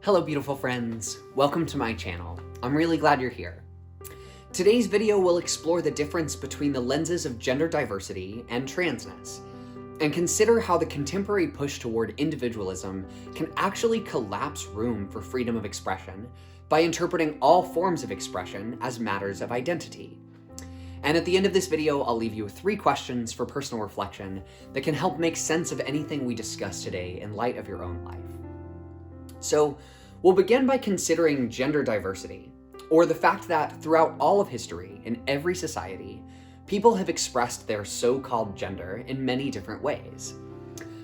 Hello beautiful friends, welcome to my channel. I'm really glad you're here. Today's video will explore the difference between the lenses of gender diversity and transness, and consider how the contemporary push toward individualism can actually collapse room for freedom of expression by interpreting all forms of expression as matters of identity. And at the end of this video, I'll leave you with 3 questions for personal reflection that can help make sense of anything we discuss today in light of your own life. So, we'll begin by considering gender diversity, or the fact that throughout all of history, in every society, people have expressed their so-called gender in many different ways.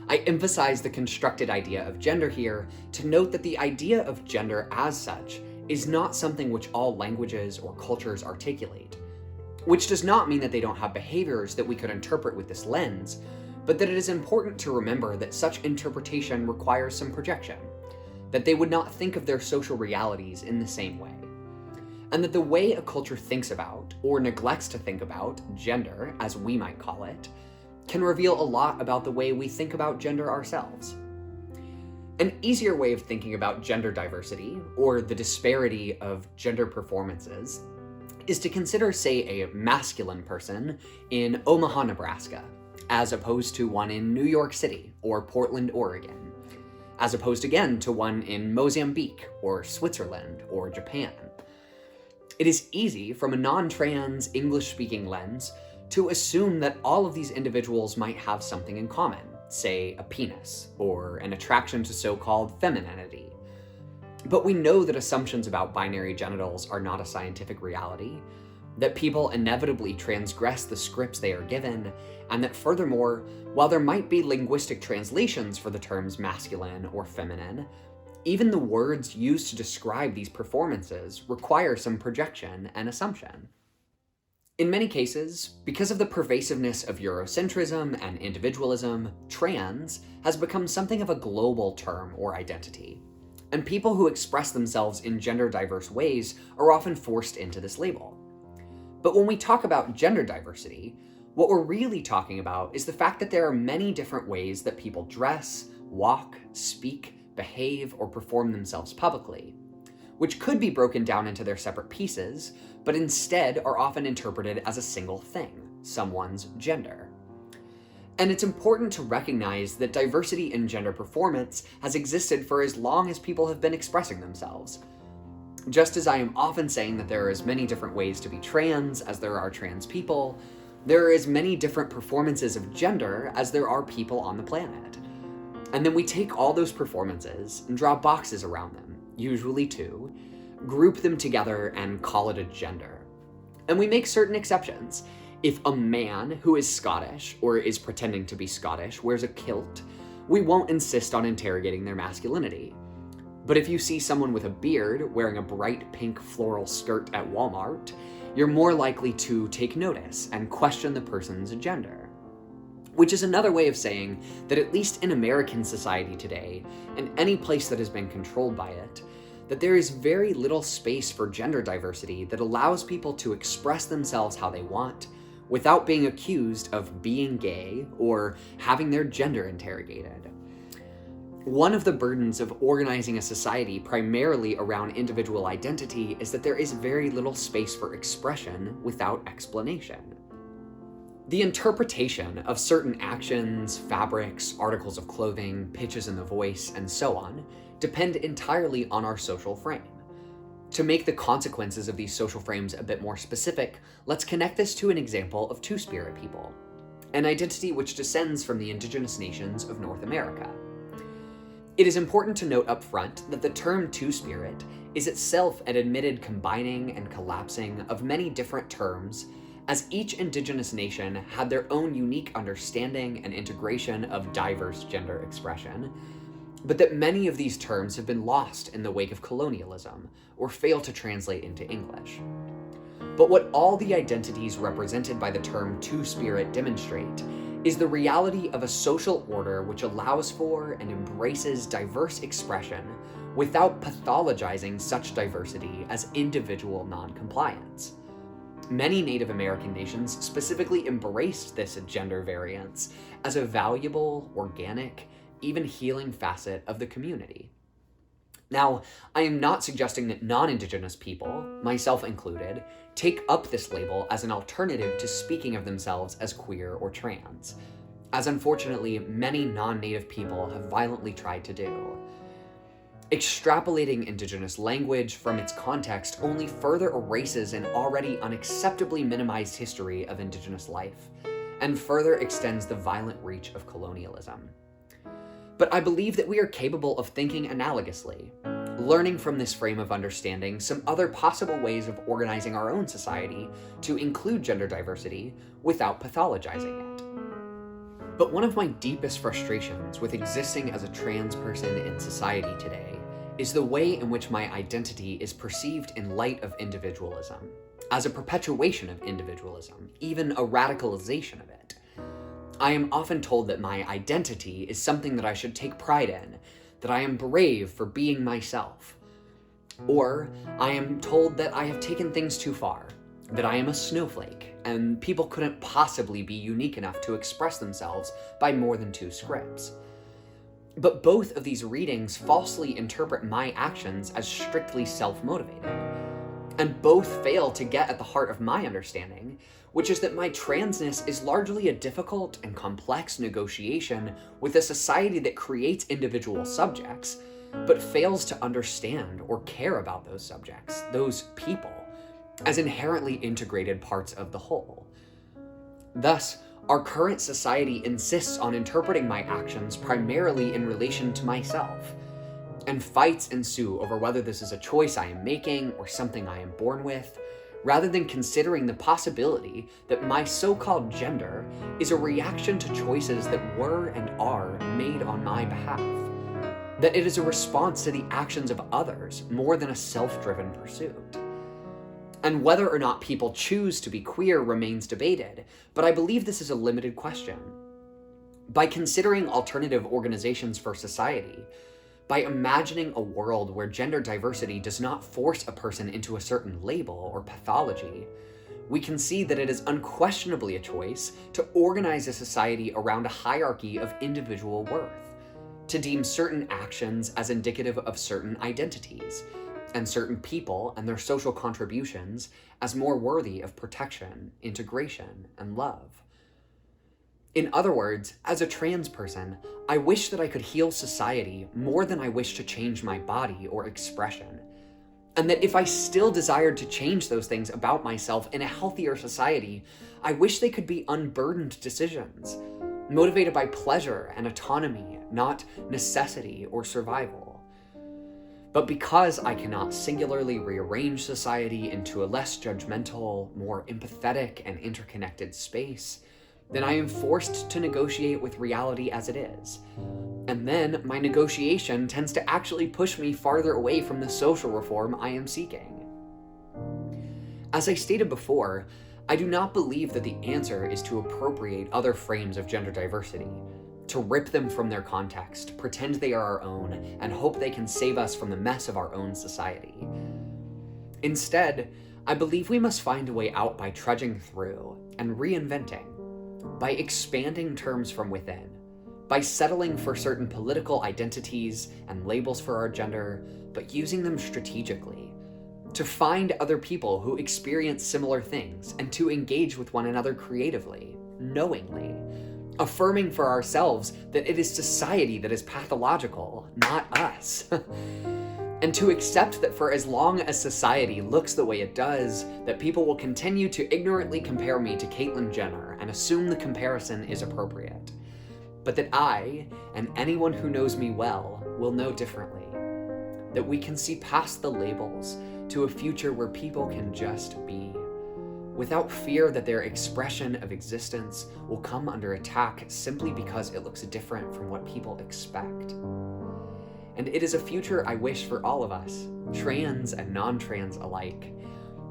I emphasize the constructed idea of gender here to note that the idea of gender as such is not something which all languages or cultures articulate, which does not mean that they don't have behaviors that we could interpret with this lens, but that it is important to remember that such interpretation requires some projection, that they would not think of their social realities in the same way, and that the way a culture thinks about, or neglects to think about, gender, as we might call it, can reveal a lot about the way we think about gender ourselves. An easier way of thinking about gender diversity, or the disparity of gender performances, is to consider, say, a masculine person in Omaha, Nebraska, as opposed to one in New York City or Portland, Oregon, as opposed again to one in Mozambique or Switzerland or Japan. It is easy from a non-trans English-speaking lens to assume that all of these individuals might have something in common, say a penis or an attraction to so-called femininity. But we know that assumptions about binary genitals are not a scientific reality, that people inevitably transgress the scripts they are given, and that furthermore, while there might be linguistic translations for the terms masculine or feminine, even the words used to describe these performances require some projection and assumption. In many cases, because of the pervasiveness of Eurocentrism and individualism, trans has become something of a global term or identity, and people who express themselves in gender-diverse ways are often forced into this label. But when we talk about gender diversity, what we're really talking about is the fact that there are many different ways that people dress, walk, speak, behave, or perform themselves publicly, which could be broken down into their separate pieces, but instead are often interpreted as a single thing, someone's gender. And it's important to recognize that diversity in gender performance has existed for as long as people have been expressing themselves. Just as I am often saying that there are as many different ways to be trans as there are trans people, there are as many different performances of gender as there are people on the planet. And then we take all those performances and draw boxes around them, usually 2, group them together and call it a gender. And we make certain exceptions. If a man who is Scottish, or is pretending to be Scottish, wears a kilt, we won't insist on interrogating their masculinity. But if you see someone with a beard wearing a bright pink floral skirt at Walmart, you're more likely to take notice and question the person's gender. Which is another way of saying that at least in American society today, and any place that has been controlled by it, that there is very little space for gender diversity that allows people to express themselves how they want, without being accused of being gay or having their gender interrogated. One of the burdens of organizing a society primarily around individual identity is that there is very little space for expression without explanation. The interpretation of certain actions, fabrics, articles of clothing, pitches in the voice, and so on depend entirely on our social frame. To make the consequences of these social frames a bit more specific, let's connect this to an example of Two-Spirit people, an identity which descends from the Indigenous nations of North America. It is important to note up front that the term Two-Spirit is itself an admitted combining and collapsing of many different terms, as each Indigenous nation had their own unique understanding and integration of diverse gender expression, but that many of these terms have been lost in the wake of colonialism, or fail to translate into English. But what all the identities represented by the term Two-Spirit demonstrate is the reality of a social order which allows for and embraces diverse expression without pathologizing such diversity as individual non-compliance. Many Native American nations specifically embraced this gender variance as a valuable, organic, even healing facet of the community. Now, I am not suggesting that non-Indigenous people, myself included, take up this label as an alternative to speaking of themselves as queer or trans, as unfortunately many non-Native people have violently tried to do. Extrapolating Indigenous language from its context only further erases an already unacceptably minimized history of Indigenous life, and further extends the violent reach of colonialism. But I believe that we are capable of thinking analogously, learning from this frame of understanding some other possible ways of organizing our own society to include gender diversity without pathologizing it. But one of my deepest frustrations with existing as a trans person in society today is the way in which my identity is perceived in light of individualism, as a perpetuation of individualism, even a radicalization of it. I am often told that my identity is something that I should take pride in, that I am brave for being myself. Or I am told that I have taken things too far, that I am a snowflake, and people couldn't possibly be unique enough to express themselves by more than 2 scripts. But both of these readings falsely interpret my actions as strictly self-motivated, and both fail to get at the heart of my understanding, which is that my transness is largely a difficult and complex negotiation with a society that creates individual subjects, but fails to understand or care about those subjects, those people, as inherently integrated parts of the whole. Thus, our current society insists on interpreting my actions primarily in relation to myself, and fights ensue over whether this is a choice I am making or something I am born with, rather than considering the possibility that my so-called gender is a reaction to choices that were and are made on my behalf, that it is a response to the actions of others more than a self-driven pursuit. And whether or not people choose to be queer remains debated, but I believe this is a limited question. By considering alternative organizations for society, by imagining a world where gender diversity does not force a person into a certain label or pathology, we can see that it is unquestionably a choice to organize a society around a hierarchy of individual worth, to deem certain actions as indicative of certain identities, and certain people and their social contributions as more worthy of protection, integration, and love. In other words, as a trans person, I wish that I could heal society more than I wish to change my body or expression. And that if I still desired to change those things about myself in a healthier society, I wish they could be unburdened decisions, motivated by pleasure and autonomy, not necessity or survival. But because I cannot singularly rearrange society into a less judgmental, more empathetic and interconnected space, then I am forced to negotiate with reality as it is. And then my negotiation tends to actually push me farther away from the social reform I am seeking. As I stated before, I do not believe that the answer is to appropriate other frames of gender diversity, to rip them from their context, pretend they are our own, and hope they can save us from the mess of our own society. Instead, I believe we must find a way out by trudging through and reinventing, by expanding terms from within, by settling for certain political identities and labels for our gender, but using them strategically, to find other people who experience similar things and to engage with one another creatively, knowingly, affirming for ourselves that it is society that is pathological, not us. And to accept that for as long as society looks the way it does, that people will continue to ignorantly compare me to Caitlyn Jenner and assume the comparison is appropriate. But that I, and anyone who knows me well, will know differently. That we can see past the labels to a future where people can just be, without fear that their expression of existence will come under attack simply because it looks different from what people expect. And it is a future I wish for all of us, trans and non-trans alike.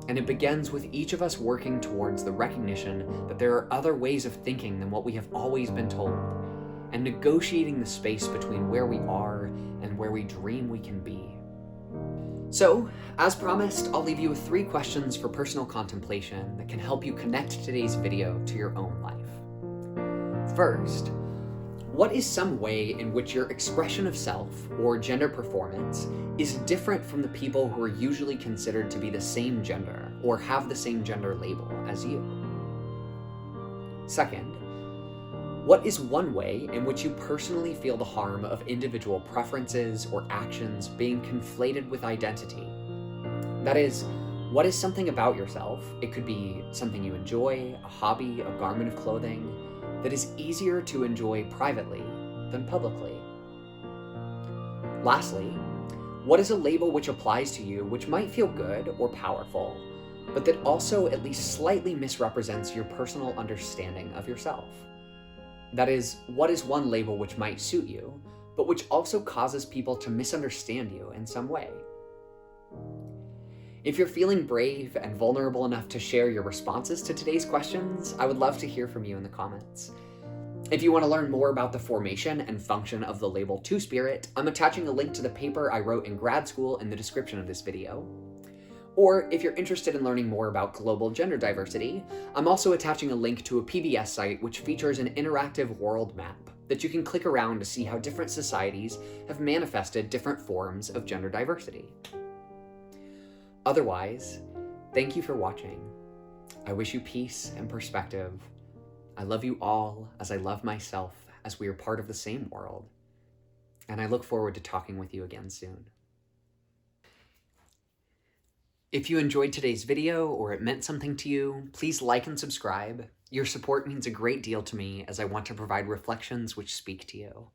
And it begins with each of us working towards the recognition that there are other ways of thinking than what we have always been told, and negotiating the space between where we are and where we dream we can be. So, as promised, I'll leave you with 3 questions for personal contemplation that can help you connect today's video to your own life. First, What is some way in which your expression of self or gender performance is different from the people who are usually considered to be the same gender or have the same gender label as you? Second, what is one way in which you personally feel the harm of individual preferences or actions being conflated with identity? That is, what is something about yourself, it could be something you enjoy, a hobby, a garment of clothing, that is easier to enjoy privately than publicly? Lastly, what is a label which applies to you which might feel good or powerful, but that also at least slightly misrepresents your personal understanding of yourself? That is, what is one label which might suit you, but which also causes people to misunderstand you in some way? If you're feeling brave and vulnerable enough to share your responses to today's questions, I would love to hear from you in the comments. If you want to learn more about the formation and function of the label Two-Spirit, I'm attaching a link to the paper I wrote in grad school in the description of this video. Or if you're interested in learning more about global gender diversity, I'm also attaching a link to a PBS site which features an interactive world map that you can click around to see how different societies have manifested different forms of gender diversity. Otherwise, thank you for watching. I wish you peace and perspective. I love you all as I love myself, as we are part of the same world. And I look forward to talking with you again soon. If you enjoyed today's video or it meant something to you, please like and subscribe. Your support means a great deal to me as I want to provide reflections which speak to you.